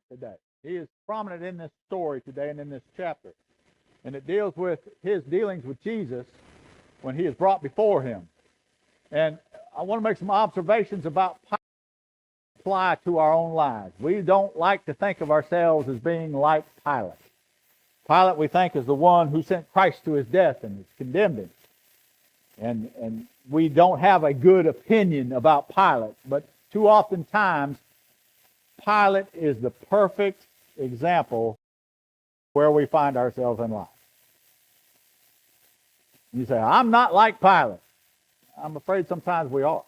today. He is prominent in this story today and in this chapter. And it deals with his dealings with Jesus when he is brought before him. And I want to make some observations about Pilate apply to our own lives. We don't like to think of ourselves as being like Pilate. Pilate, we think, is the one who sent Christ to his death and has condemned him. And we don't have a good opinion about Pilate, but too often times, Pilate is the perfect example where we find ourselves in life. You say, I'm not like Pilate. I'm afraid sometimes we are.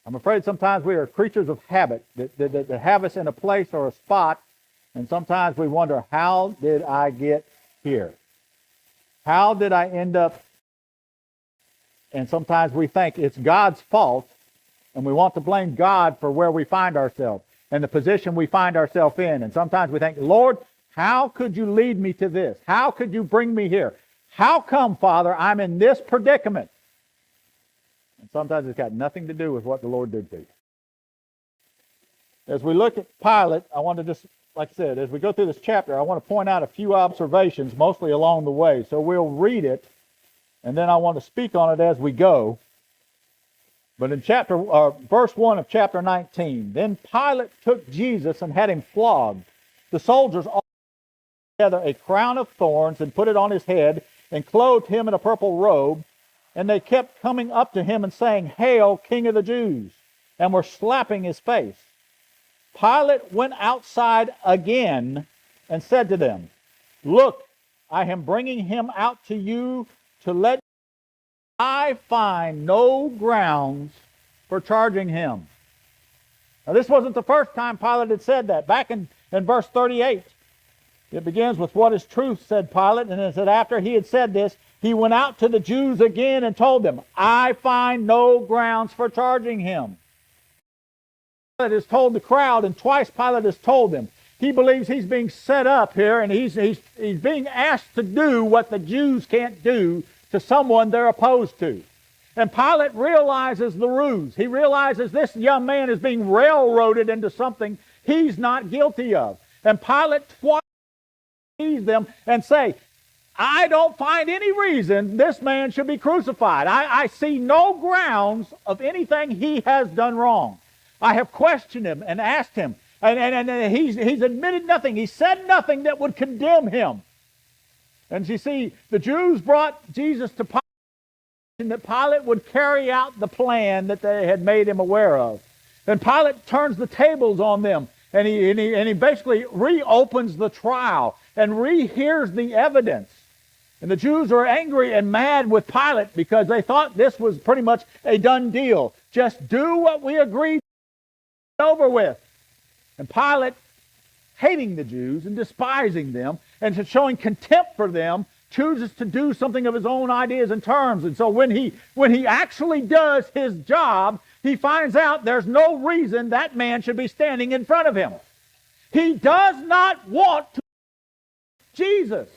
I'm afraid sometimes we are creatures of habit that have us in a place or a spot, and sometimes we wonder, how did I get here? How did I end up? And sometimes we think it's God's fault, and we want to blame God for where we find ourselves and the position we find ourselves in. And sometimes we think, Lord, how could you lead me to this? How could you bring me here? How come, Father, I'm in this predicament? And sometimes it's got nothing to do with what the Lord did to you. As we look at Pilate, I want to just, like I said, as we go through this chapter, I want to point out a few observations, mostly along the way. So we'll read it, and then I want to speak on it as we go. But in verse 1 of chapter 19, then Pilate took Jesus and had him flogged. The soldiers all together a crown of thorns and put it on his head and clothed him in a purple robe. And they kept coming up to him and saying, Hail, King of the Jews, and were slapping his face. Pilate went outside again and said to them, Look, I am bringing him out to you to let I find no grounds for charging him. Now, this wasn't the first time Pilate had said that. Back in verse 38, it begins with, What is truth, said Pilate. And it said, after he had said this, he went out to the Jews again and told them, I find no grounds for charging him. Pilate has told the crowd, and twice Pilate has told them, he believes he's being set up here, and he's being asked to do what the Jews can't do to someone they're opposed to. And Pilate realizes the ruse. He realizes this young man is being railroaded into something he's not guilty of. And Pilate twice sees them and say, I don't find any reason this man should be crucified. I see no grounds of anything he has done wrong. I have questioned him and asked him, and he's admitted nothing. He said nothing that would condemn him. And you see, the Jews brought Jesus to Pilate, and that Pilate would carry out the plan that they had made him aware of. And Pilate turns the tables on them, and he basically reopens the trial and rehears the evidence. And the Jews are angry and mad with Pilate because they thought this was pretty much a done deal. Just do what we agreed over with. And Pilate, hating the Jews and despising them and showing contempt for them, chooses to do something of his own ideas and terms. And so when he actually does his job, he finds out there's no reason that man should be standing in front of him. He does not want to Jesus.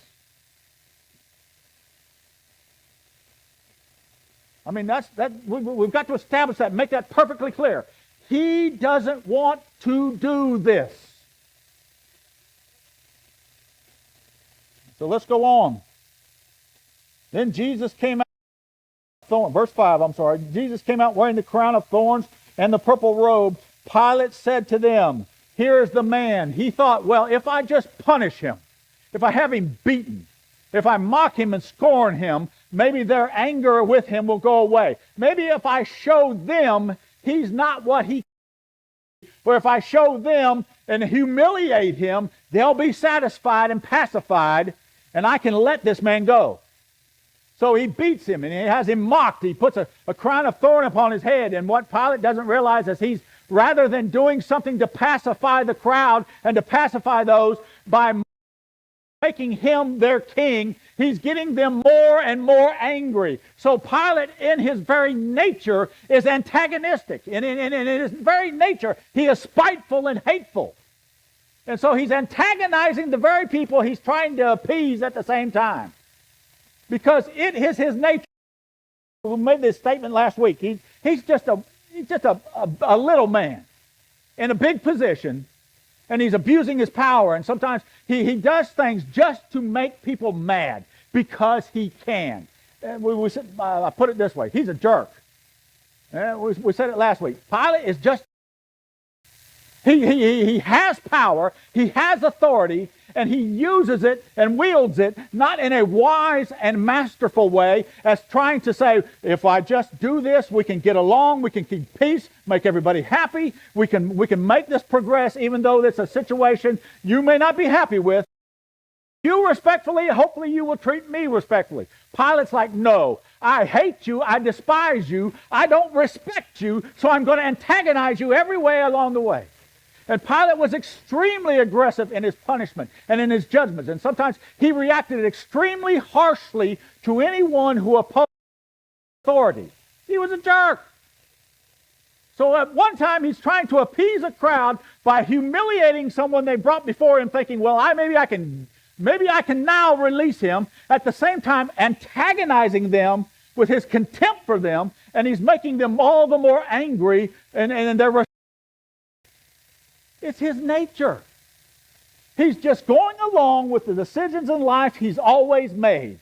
I mean, we've got to establish that, make that perfectly clear. He doesn't want to do this. So let's go on. Then Jesus came out, verse 5, Jesus came out wearing the crown of thorns and the purple robe. Pilate said to them, Here is the man. He thought, well, if I just punish him, if I have him beaten, if I mock him and scorn him, maybe their anger with him will go away. Maybe if I show them he's not what he is, or if I show them and humiliate him, they'll be satisfied and pacified, and I can let this man go. So he beats him, and he has him mocked. He puts a crown of thorn upon his head, and what Pilate doesn't realize is he's, rather than doing something to pacify the crowd and to pacify those by making him their king, he's getting them more and more angry. So Pilate, in his very nature, is antagonistic. And in his very nature, he is spiteful and hateful. And so he's antagonizing the very people he's trying to appease at the same time. Because it is his nature. We made this statement last week. He's just a little man in a big position, and he's abusing his power, and sometimes he does things just to make people mad because he can. I put it this way: he's a jerk. We said it last week. Pilate is just, he has power, he has authority, and he uses it and wields it not in a wise and masterful way as trying to say, if I just do this, we can get along, we can keep peace, make everybody happy, we can make this progress even though it's a situation you may not be happy with. You respectfully, hopefully you will treat me respectfully. Pilate's like, no, I hate you, I despise you, I don't respect you, so I'm going to antagonize you every way along the way. And Pilate was extremely aggressive in his punishment and in his judgments. And sometimes he reacted extremely harshly to anyone who opposed authority. He was a jerk. So at one time he's trying to appease a crowd by humiliating someone they brought before him, thinking, well, maybe I can now release him. At the same time antagonizing them with his contempt for them, and he's making them all the more angry, and they're, it's his nature. He's just going along with the decisions in life he's always made.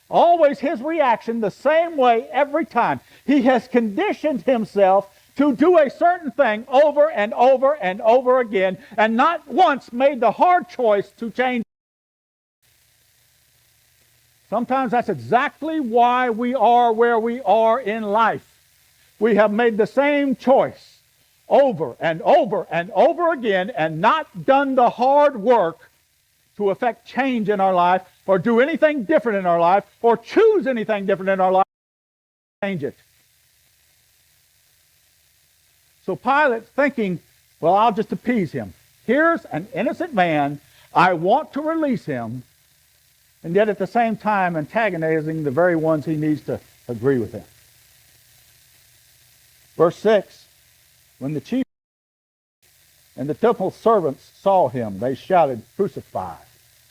Always his reaction the same way every time. He has conditioned himself to do a certain thing over and over and over again, and not once made the hard choice to change. Sometimes that's exactly why we are where we are in life. We have made the same choice over and over and over again and not done the hard work to affect change in our life or do anything different in our life or choose anything different in our life to change it. So Pilate's thinking, well, I'll just appease him. Here's an innocent man. I want to release him, and yet at the same time antagonizing the very ones he needs to agree with him. Verse 6, when the chief and the temple servants saw him, they shouted, crucify,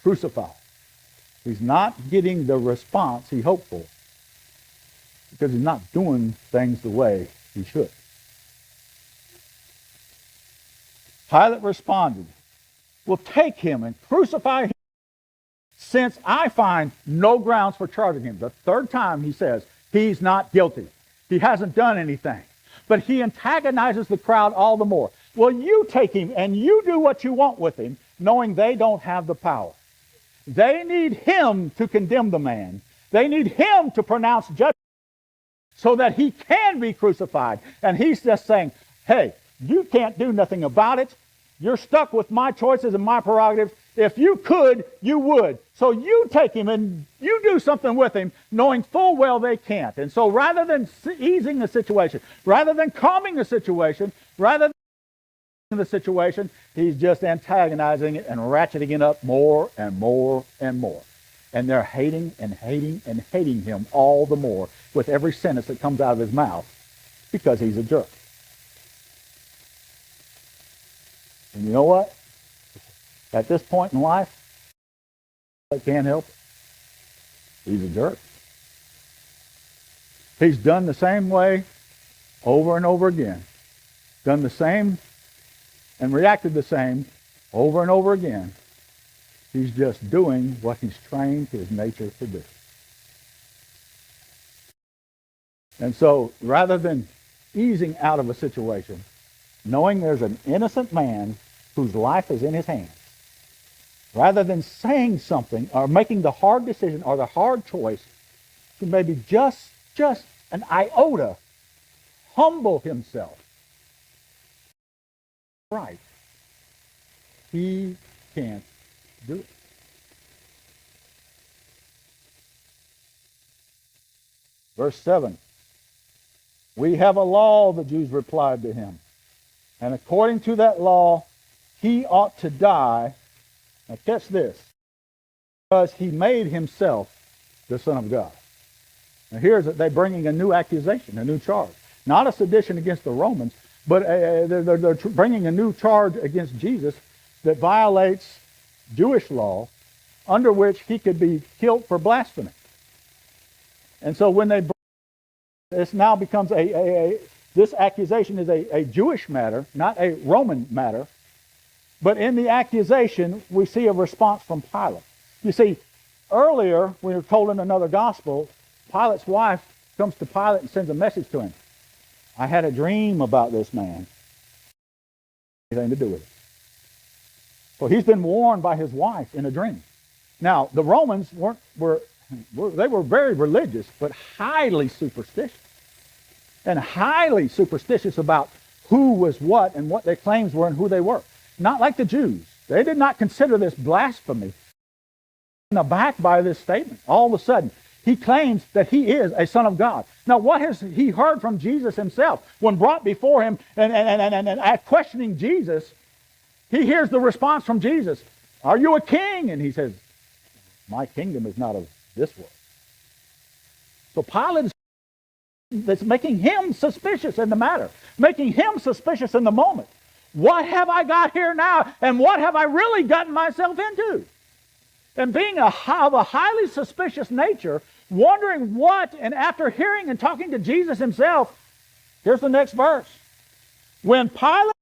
crucify. He's not getting the response he hoped for because he's not doing things the way he should. Pilate responded, well, take him and crucify him, since I find no grounds for charging him. The third time he says he's not guilty. He hasn't done anything. But he antagonizes the crowd all the more. Well, you take him and you do what you want with him, knowing they don't have the power. They need him to condemn the man. They need him to pronounce judgment so that he can be crucified. And he's just saying, hey, you can't do nothing about it. You're stuck with my choices and my prerogatives. If you could, you would. So you take him and you do something with him, knowing full well they can't. And so rather than easing the situation, rather than calming the situation, rather than the situation, he's just antagonizing it and ratcheting it up more and more and more. And they're hating and hating and hating him all the more with every sentence that comes out of his mouth because he's a jerk. And you know what? At this point in life, I can't help it. He's a jerk. He's done the same way over and over again. Done the same and reacted the same over and over again. He's just doing what he's trained his nature to do. And so, rather than easing out of a situation, knowing there's an innocent man whose life is in his hands, rather than saying something or making the hard decision or the hard choice to maybe just an iota humble himself, right, he can't do it. Verse 7, we have a law, the Jews replied to him, and according to that law, he ought to die. Now catch this, because he made himself the Son of God. Now here's they bringing a new accusation, a new charge. Not a sedition against the Romans, but they're bringing a new charge against Jesus that violates Jewish law, under which he could be killed for blasphemy. And so when they this now becomes this accusation is a Jewish matter, not a Roman matter. But in the accusation, we see a response from Pilate. You see, earlier, we were told in another gospel, Pilate's wife comes to Pilate and sends a message to him. I had a dream about this man. Anything to do with it. So he's been warned by his wife in a dream. Now, the Romans were very religious, but highly superstitious. And highly superstitious about who was what and what their claims were and who they were. Not like the Jews. They did not consider this blasphemy. Aback by this statement. All of a sudden, he claims that he is a son of God. Now, what has he heard from Jesus himself? When brought before him and questioning Jesus, he hears the response from Jesus. Are you a king? And he says, my kingdom is not of this world. So Pilate that's making him suspicious in the matter, making him suspicious in the moment. What have I got here now, and what have I really gotten myself into? And being of a highly suspicious nature, wondering what, and after hearing and talking to Jesus himself, here's the next verse. When Pilate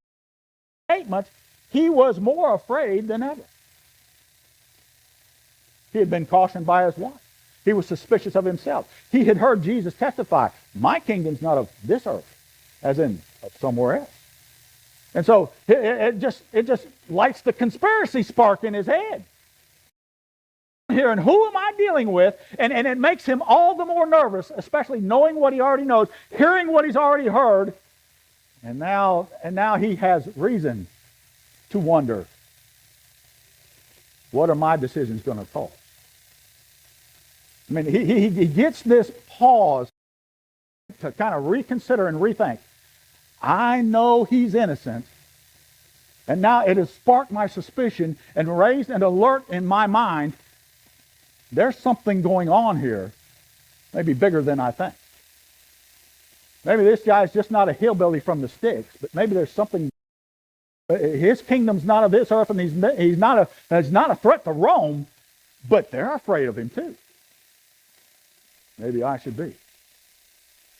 made a statement, he was more afraid than ever. He had been cautioned by his wife. He was suspicious of himself. He had heard Jesus testify, my kingdom's not of this earth, as in of somewhere else. And so it just lights the conspiracy spark in his head. Here, and who am I dealing with? And it makes him all the more nervous, especially knowing what he already knows, hearing what he's already heard. And now he has reason to wonder, what are my decisions going to cost? I mean, he gets this pause to kind of reconsider and rethink. I know he's innocent, and now it has sparked my suspicion and raised an alert in my mind. There's something going on here, maybe bigger than I think. Maybe this guy's just not a hillbilly from the sticks, but maybe there's something. His kingdom's not of this earth, and he's not a threat to Rome, but they're afraid of him too. Maybe I should be.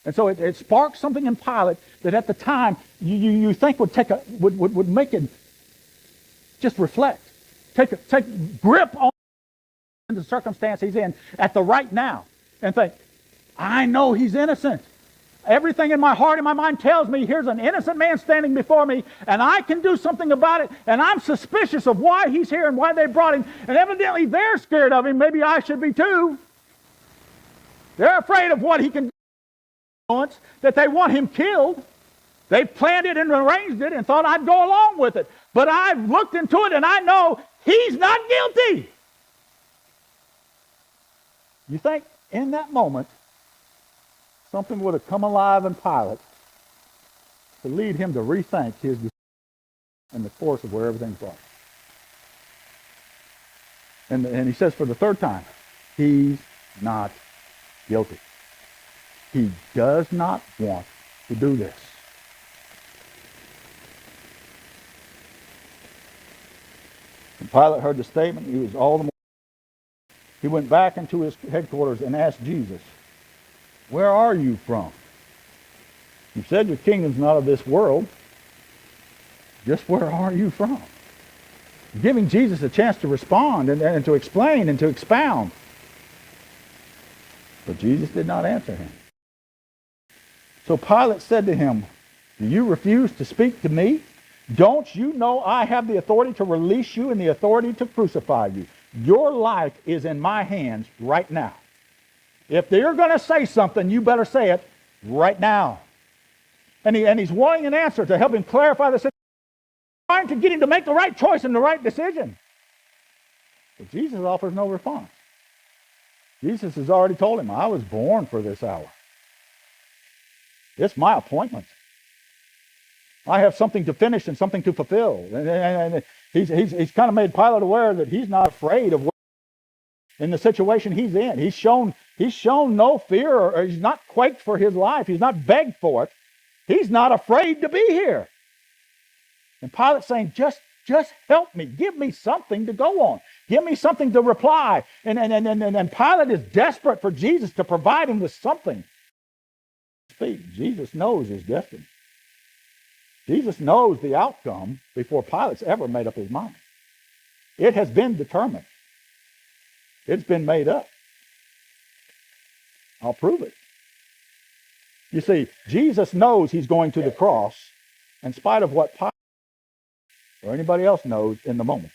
And so it sparks something in Pilate that at the time you think would make it just reflect, take grip on the circumstance he's in at the right now, and think, I know he's innocent. Everything in my heart and my mind tells me here's an innocent man standing before me, and I can do something about it, and I'm suspicious of why he's here and why they brought him, and evidently they're scared of him. Maybe I should be too. They're afraid of what he can do, that they want him killed. They planned it and arranged it and thought I'd go along with it. But I've looked into it and I know he's not guilty. You think in that moment something would have come alive in Pilate to lead him to rethink his decision and the course of where everything's going. And he says for the third time, he's not guilty. He does not want to do this. When Pilate heard the statement, he was all the more. He went back into his headquarters and asked Jesus, where are you from? You said your kingdom's not of this world. Just where are you from? Giving Jesus a chance to respond and to explain and to expound. But Jesus did not answer him. So Pilate said to him, do you refuse to speak to me? Don't you know I have the authority to release you and the authority to crucify you? Your life is in my hands right now. If they're going to say something, you better say it right now. And he's wanting an answer to help him clarify the situation, trying to get him to make the right choice and the right decision. But Jesus offers no response. Jesus has already told him, I was born for this hour. It's my appointment. I have something to finish and something to fulfill. And he's kind of made Pilate aware that he's not afraid of in the situation he's in. He's shown no fear, or he's not quaked for his life. He's not begged for it. He's not afraid to be here. And Pilate's saying, just help me. Give me something to go on. Give me something to reply. And Pilate is desperate for Jesus to provide him with something. Jesus knows his destiny. Jesus knows the outcome before Pilate's ever made up his mind. It has been determined. It's been made up. I'll prove it. You see, Jesus knows he's going to the cross in spite of what Pilate or anybody else knows in the moment.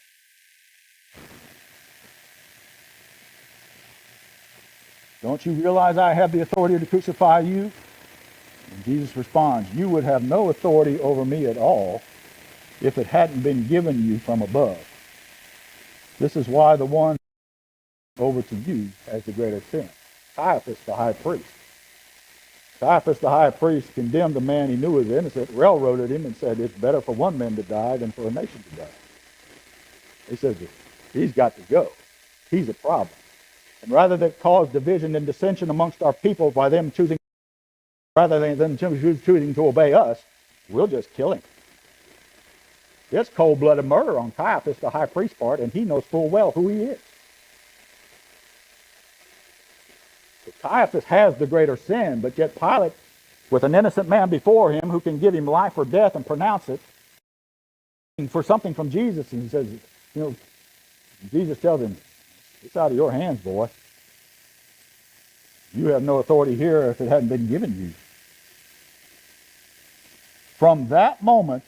Don't you realize I have the authority to crucify you? And Jesus responds, you would have no authority over me at all if it hadn't been given you from above. This is why the one over to you has the greater sin. Caiaphas, the high priest. Caiaphas, the high priest, condemned a man he knew was innocent, railroaded him, and said it's better for one man to die than for a nation to die. He says he's got to go. He's a problem. And rather than cause division and dissension amongst our people by them choosing, rather than them choosing to obey us, we'll just kill him. It's cold-blooded murder on Caiaphas, the high priest part, and he knows full well who he is. So Caiaphas has the greater sin, but yet Pilate, with an innocent man before him who can give him life or death and pronounce it, for something from Jesus, and he says, Jesus tells him, it's out of your hands, boy. You have no authority here if it hadn't been given you. From that moment,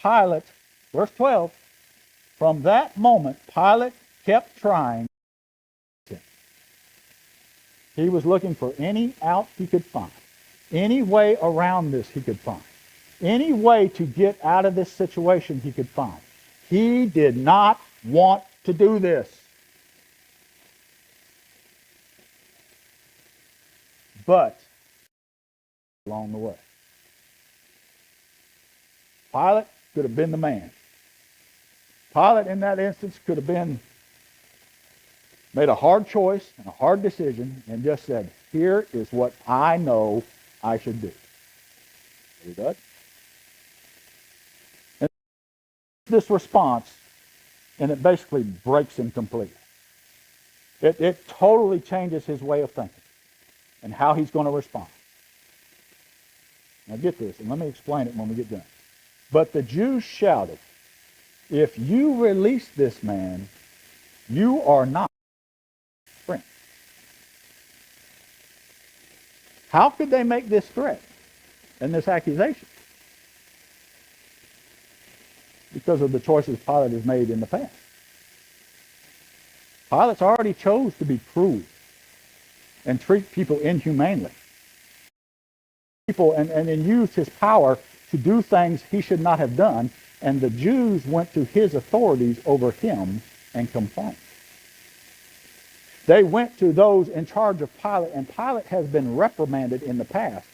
Pilate, verse 12, from that moment, Pilate kept trying. He was looking for any out he could find, any way around this he could find, any way to get out of this situation he could find. He did not want to do this. But along the way, Pilate could have been the man. Pilate, in that instance, could have made a hard choice and a hard decision and just said, here is what I know I should do. He does. And this response, and it basically breaks him completely. It totally changes his way of thinking and how he's going to respond. Now get this, and let me explain it when we get done. But the Jews shouted, if you release this man, you are not friend. How could they make this threat and this accusation? Because of the choices Pilate has made in the past. Pilate's already chose to be cruel and treat people inhumanely. People and used his power to do things he should not have done, and the Jews went to his authorities over him and complained. They went to those in charge of Pilate, and Pilate has been reprimanded in the past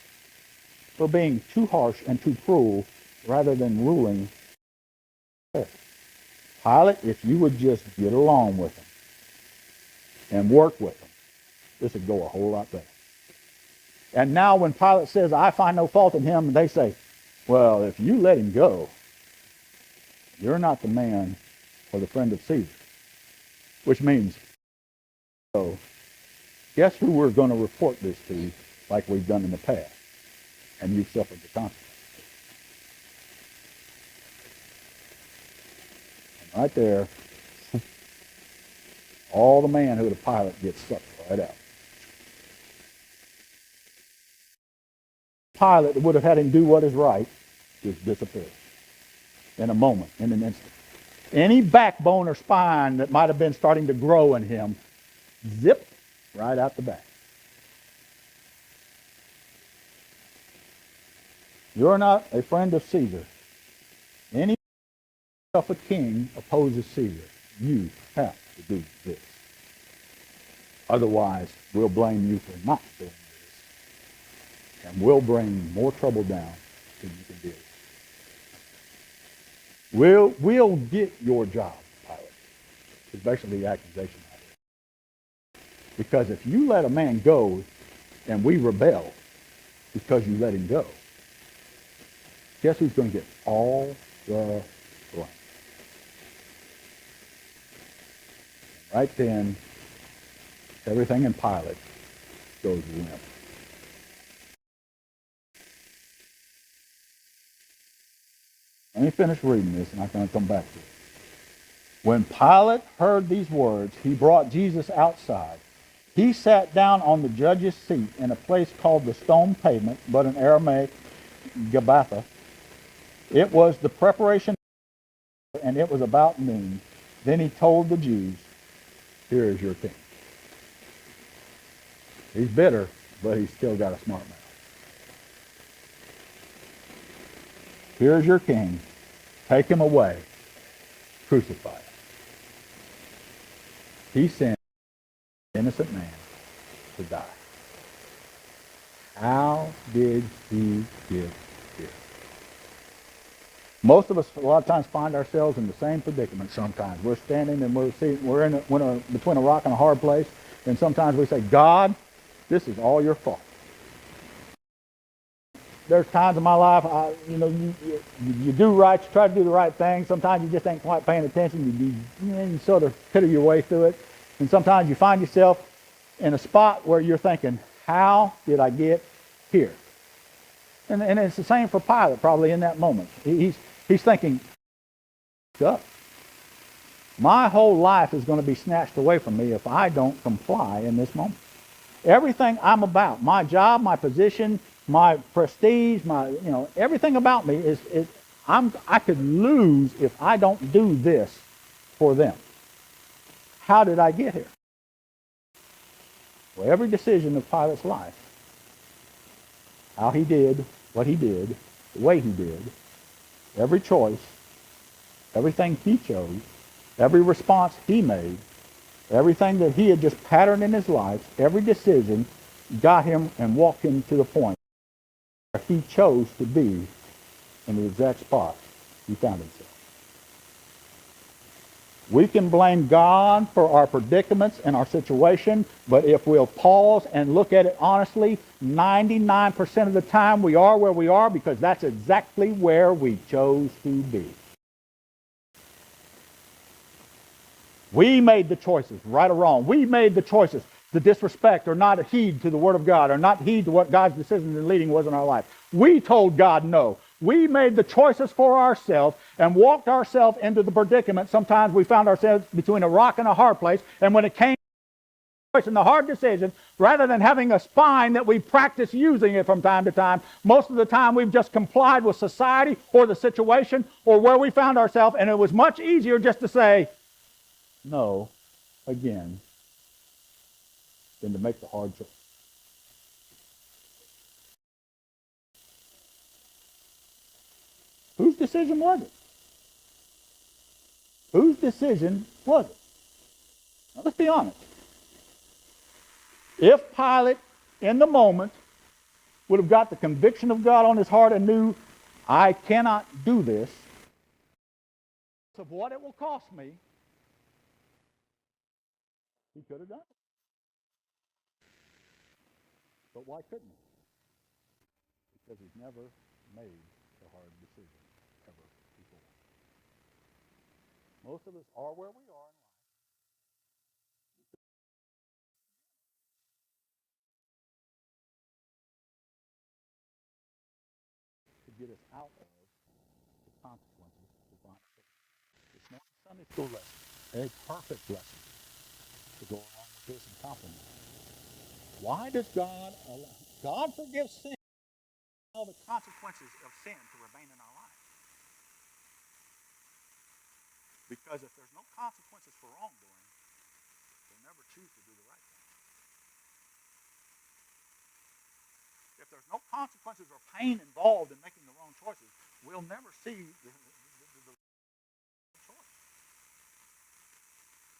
for being too harsh and too cruel rather than ruling. Pilate, if you would just get along with them and work with them, this would go a whole lot better. And now when Pilate says, I find no fault in him, they say, well, if you let him go, you're not the man or the friend of Caesar. Which means, so guess who we're going to report this to like we've done in the past? And you've suffered the consequences. And right there, all the manhood of Pilate gets sucked right out. Pilate would have had him do what is right, just disappear in a moment, in an instant. Any backbone or spine that might have been starting to grow in him, zip, right out the back. You're not a friend of Caesar. Any of a king opposes Caesar. You have to do this. Otherwise, we'll blame you for not doing this. And we'll bring more trouble down than you can deal with. We'll get your job, Pilate. Is basically the accusation. Because if you let a man go and we rebel because you let him go, guess who's going to get all the blame? Right then, everything in Pilate goes limp. Let me finish reading this, and I'm going to come back to it. When Pilate heard these words, he brought Jesus outside. He sat down on the judge's seat in a place called the Stone Pavement, but in Aramaic, Gabbatha. It was the preparation, and it was about noon. Then he told the Jews, "Here is your king." He's bitter, but he's still got a smart mouth. "Here is your king. Take him away. Crucify him." He sent an innocent man to die. How did he get here? Most of us, a lot of times, find ourselves in the same predicament. Sometimes we're standing and we're between a rock and a hard place, and sometimes we say, "God, this is all your fault." There's times in my life, you do right, you try to do the right thing. Sometimes you just ain't quite paying attention. You sort of pitter your way through it. And sometimes you find yourself in a spot where you're thinking, how did I get here? And it's the same for Pilate probably in that moment. He's thinking, up. My whole life is going to be snatched away from me if I don't comply in this moment. Everything I'm about, my job, my position, my prestige, everything about me I could lose if I don't do this for them. How did I get here? Well, every decision of Pilate's life, how he did, what he did, the way he did, every choice, everything he chose, every response he made, everything that he had just patterned in his life, every decision got him and walked him to the point where he chose to be in the exact spot he found himself. We can blame God for our predicaments and our situation, but if we'll pause and look at it honestly, 99% of the time we are where we are because that's exactly where we chose to be. We made the choices, right or wrong. We made the choices to disrespect or not heed to the Word of God or not heed to what God's decision and leading was in our life. We told God no. We made the choices for ourselves and walked ourselves into the predicament. Sometimes we found ourselves between a rock and a hard place, and when it came to the choice and the hard decision, rather than having a spine that we practice using it from time to time, most of the time we've just complied with society or the situation or where we found ourselves, and it was much easier just to say no again than to make the hard choice. Whose decision was it? Whose decision was it? Now, let's be honest. If Pilate, in the moment, would have got the conviction of God on his heart and knew, I cannot do this, of what it will cost me, he could have done it. But why couldn't he? Because he's never made the hard decision ever before. Most of us are where we are to get us out of the consequences of our sin. This morning Sunday school lesson, a perfect lesson to go along with this and complement. Why does God allow? God forgives sin, all the consequences of sin to remain in our lives. Because if there's no consequences for wrongdoing, we'll never choose to do the right thing. If there's no consequences or pain involved in making the wrong choices, we'll never see the choice.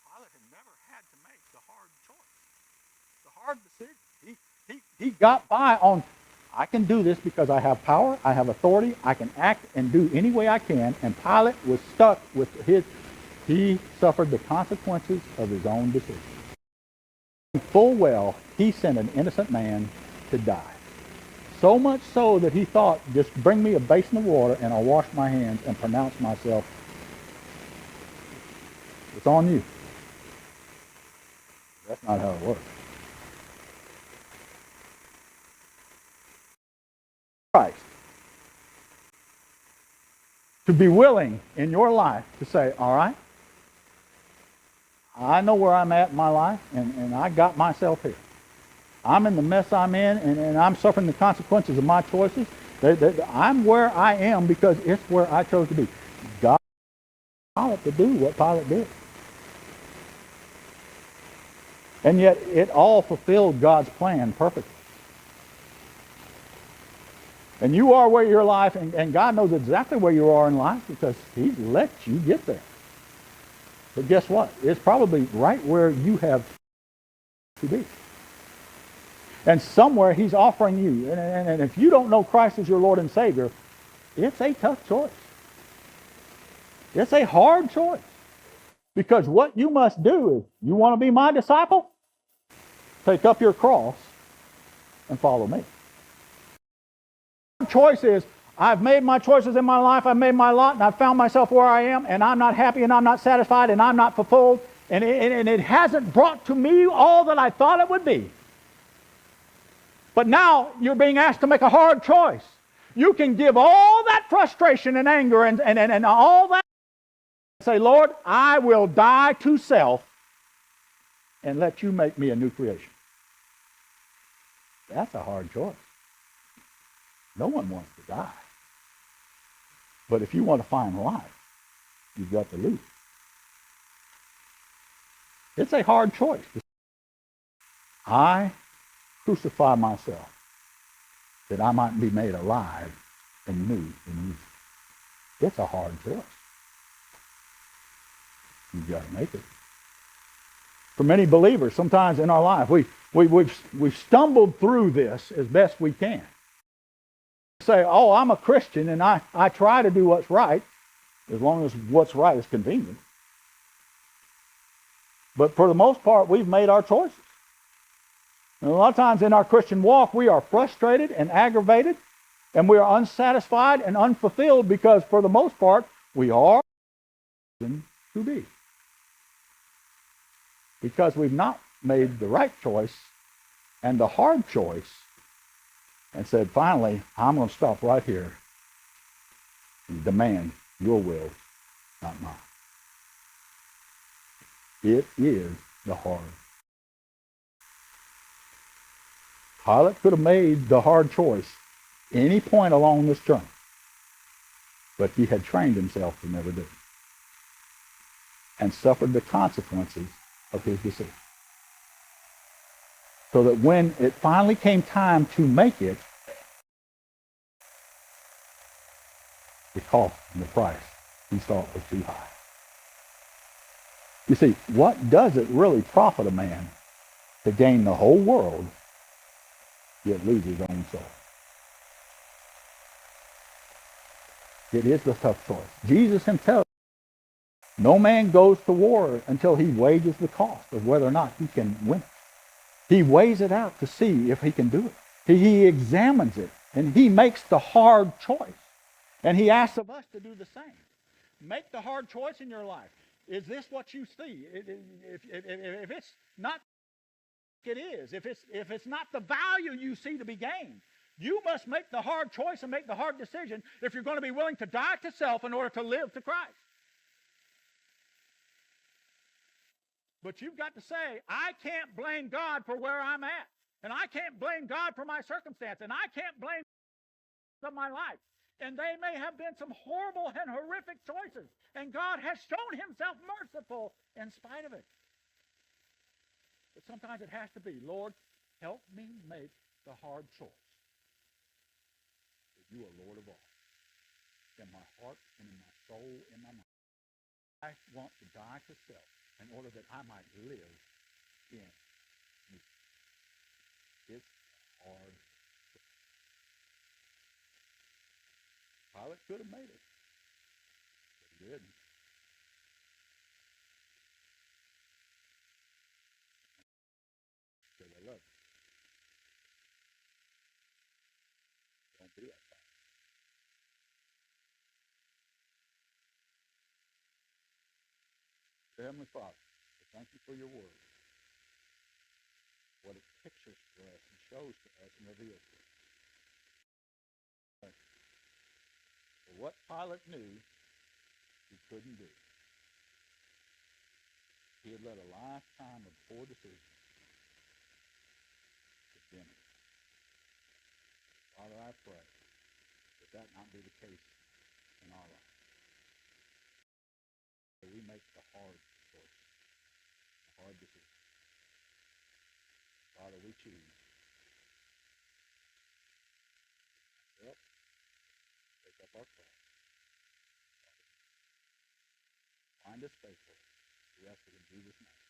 Pilate had never had to make the hard choice, the hard decision. He got by on, I can do this because I have power, I have authority, I can act and do any way I can, and Pilate was stuck with he suffered the consequences of his own decision. Full well, he sent an innocent man to die. So much so that he thought, just bring me a basin of water and I'll wash my hands and pronounce myself, it's on you. That's not how it works. Christ to be willing in your life to say, all right, I know where I'm at in my life, and I got myself here. I'm in the mess I'm in, and I'm suffering the consequences of my choices. I'm where I am because it's where I chose to be. God allowed Pilate to do what Pilate did. And yet it all fulfilled God's plan perfectly. And you are where your life, and God knows exactly where you are in life because He's let you get there. But guess what? It's probably right where you have to be. And somewhere He's offering you. And if you don't know Christ as your Lord and Savior, it's a tough choice. It's a hard choice. Because what you must do is, you want to be my disciple? Take up your cross and follow me. The choice is, I've made my choices in my life, I've made my lot, and I've found myself where I am, and I'm not happy, and I'm not satisfied, and I'm not fulfilled, and it hasn't brought to me all that I thought it would be. But now you're being asked to make a hard choice. You can give all that frustration and anger and all that. Say, Lord, I will die to self and let you make me a new creation. That's a hard choice. No one wants to die. But if you want to find life, you've got to lose. It's a hard choice. I crucify myself that I might be made alive and new in you. It's a hard choice. You've got to make it. For many believers, sometimes in our life, we've stumbled through this as best we can. Say, oh, I'm a Christian and I try to do what's right, as long as what's right is convenient. But for the most part, we've made our choices. And a lot of times in our Christian walk, we are frustrated and aggravated, and we are unsatisfied and unfulfilled because for the most part, we are to be. Because we've not made the right choice and the hard choice and said, finally, I'm going to stop right here and demand your will, not mine. It is the hard. Pilate could have made the hard choice any point along this journey, but he had trained himself to never do it and suffered the consequences of his decision. So that when it finally came time to make it, the cost and the price he thought was too high. You see, what does it really profit a man to gain the whole world, yet lose his own soul? It is the tough choice. Jesus himself, no man goes to war until he wages the cost of whether or not he can win it. He weighs it out to see if he can do it. He examines it, and he makes the hard choice. And he asks of us to do the same. Make the hard choice in your life. Is this what you see? If it's not, it is. If it's not the value you see to be gained, you must make the hard choice and make the hard decision if you're going to be willing to die to self in order to live to Christ. But you've got to say, I can't blame God for where I'm at. And I can't blame God for my circumstance. And I can't blame of my life. And they may have been some horrible and horrific choices. And God has shown himself merciful in spite of it. But sometimes it has to be, Lord, help me make the hard choice. That you are Lord of all. In my heart and in my soul, in my mind. I want to die to self in order that I might live in you. It's hard. Pilate could have made it, but he didn't. Because I love you. Don't be that way. Dear Heavenly Father, thank you for your word. What it pictures for us and shows to us and reveals to us. For what Pilate knew he couldn't do. He had let a lifetime of poor decisions condemn him. Father, I pray that not be the case in our life. That we make the hard choice, the hard decision. Father, we choose. Yep. Take up our cross. Find us faithful. We ask it in Jesus' name.